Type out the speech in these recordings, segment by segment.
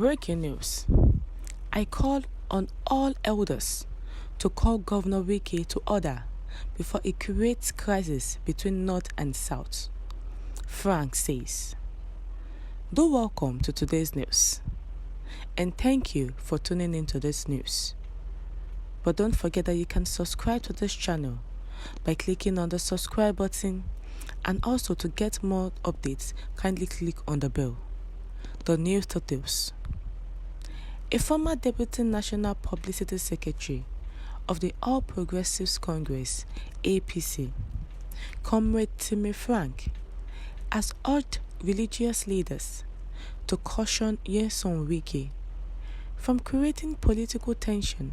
Breaking news. I call on all elders to call Governor Wike to order before he creates crisis between North and South. Frank says. Do welcome to today's news, and thank you for tuning into this news. But don't forget that you can subscribe to this channel by clicking on the subscribe button, and also to get more updates, kindly click on the bell. The news details. A former Deputy National Publicity Secretary of the All Progressives Congress, APC, Comrade Timmy Frank, has urged religious leaders to caution Nyesom Wike from creating political tension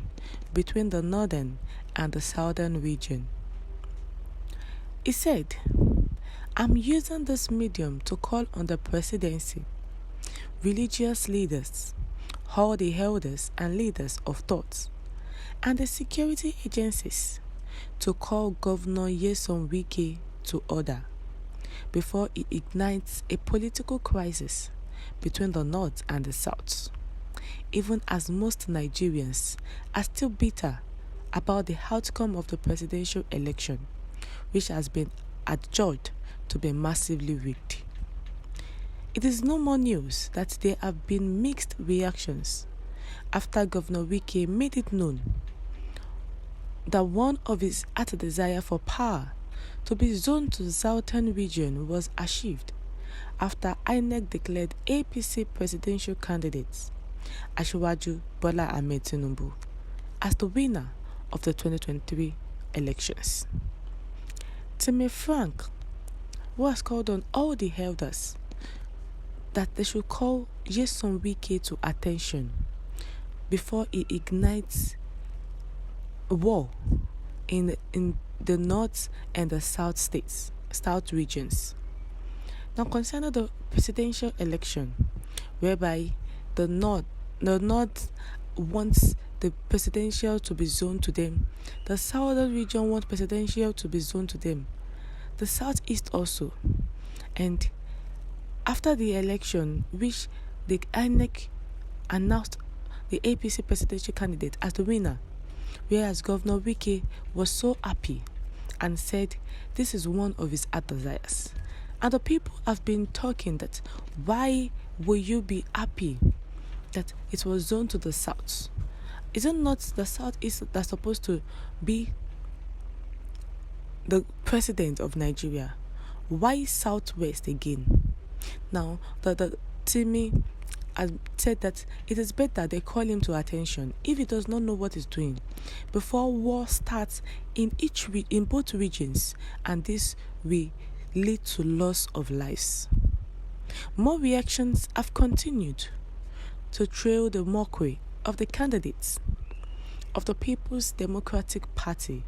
between the northern and the southern region. He said, "I'm using this medium to call on the presidency, religious leaders, all the elders and leaders of thought, and the security agencies to call Governor Nyesom Wike to order before he ignites a political crisis between the North and the South, even as most Nigerians are still bitter about the outcome of the presidential election, which has been adjudged to be massively rigged." It is no more news that there have been mixed reactions after Governor Wike made it known that one of his heart's desire for power to be zoned to the southern region was achieved after INEC declared APC presidential candidate Asiwaju Bola Ahmed Tinubu as the winner of the 2023 elections. Timmy Frank, who has called on all the elders that they should call Nyesom Wike to attention before he ignites war in the North and the South regions. Now, concerning the presidential election, whereby the North wants the presidential to be zoned to them, the Southern region wants presidential to be zoned to them, the Southeast also. And after the election, which the INEC announced the APC presidential candidate as the winner, whereas Governor Wike was so happy and said this is one of his heart desires. And the people have been talking that why will you be happy that it was zoned to the South? Is it not the Southeast that's supposed to be the president of Nigeria? Why Southwest again? Now, the Timmy has said that it is better they call him to attention if he does not know what he's doing before war starts in both regions, and this will lead to loss of lives. More reactions have continued to trail the mockery of the candidates of the People's Democratic Party,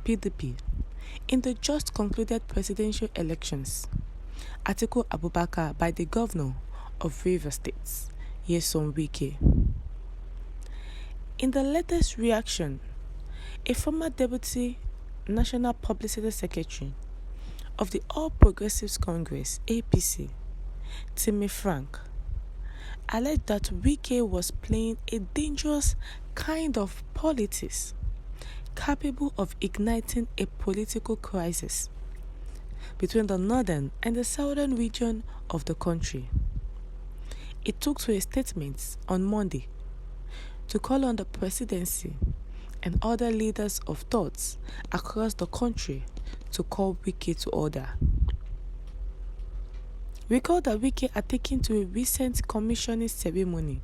PDP, in the just concluded presidential elections. Atiku Abubakar by the governor of Rivers State, Nyesom Wike. In the latest reaction, a former Deputy National Publicity Secretary of the All Progressives Congress, APC, Timmy Frank, alleged that Wike was playing a dangerous kind of politics capable of igniting a political crisis between the northern and the southern region of the country. It took to a statement on Monday to call on the presidency and other leaders of thoughts across the country to call Wike to order. Recall that Wike had taken to a recent commissioning ceremony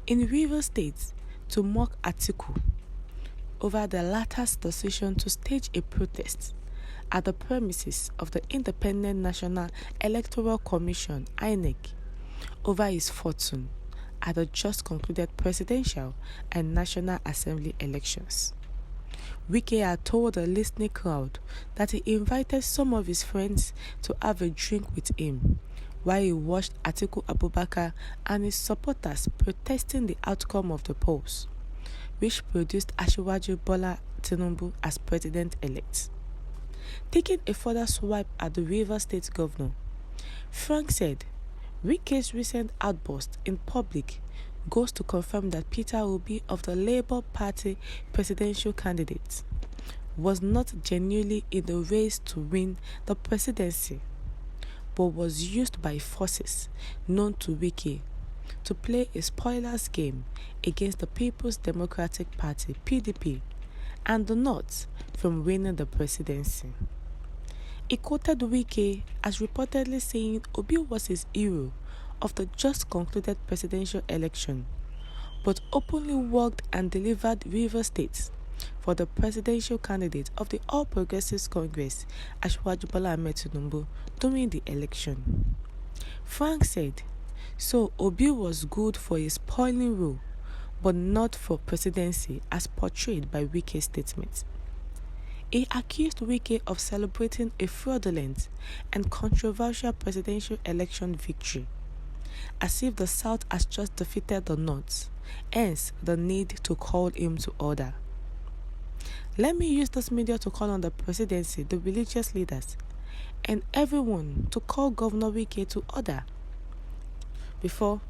in Rivers State to mock Atiku over the latter's decision to stage a protest at the premises of the Independent National Electoral Commission, INEC, over his fortune at the just concluded presidential and National Assembly elections. Wike had told the listening crowd that he invited some of his friends to have a drink with him while he watched Atiku Abubakar and his supporters protesting the outcome of the polls, which produced Asiwaju Bola Tinubu as president-elect. Taking a further swipe at the Rivers State governor, Frank said Wike's recent outburst in public goes to confirm that Peter Obi of the Labour Party presidential candidate was not genuinely in the race to win the presidency, but was used by forces known to Wike to play a spoilers game against the People's Democratic Party (PDP) and the North from winning the presidency. He quoted Wike as reportedly saying Obi was his hero of the just concluded presidential election, but openly worked and delivered Rivers State for the presidential candidate of the All Progressives Congress, Asiwaju Bola Ahmed Tinubu, during the election. Frank said, so Obi was good for a spoiling role, but not for presidency as portrayed by Wike's statement. He accused Wike of celebrating a fraudulent and controversial presidential election victory, as if the South has just defeated the North, hence the need to call him to order. Let me use this media to call on the presidency, the religious leaders, and everyone to call Governor Wike to order before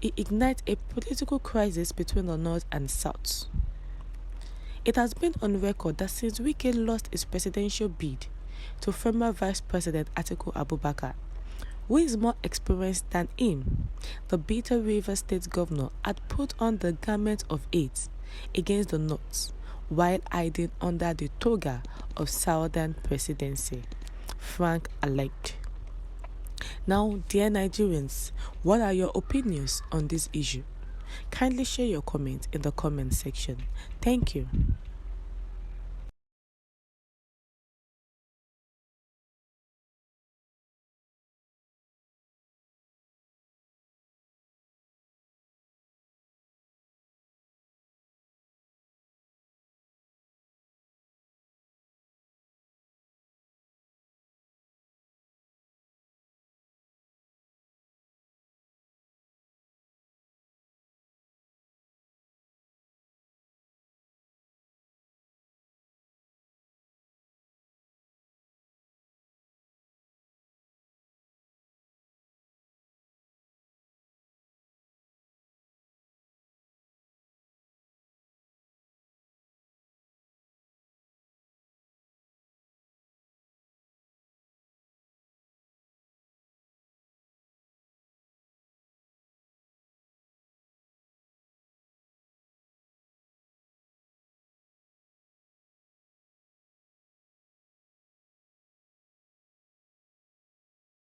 it ignites a political crisis between the North and South. It has been on record that since Wike lost his presidential bid to former Vice President Atiku Abubakar, who is more experienced than him, the bitter Rivers State governor had put on the garment of hate against the North while hiding under the toga of Southern presidency. Frank alleged. Now, dear Nigerians, what are your opinions on this issue? Kindly share your comments in the comment section. Thank you.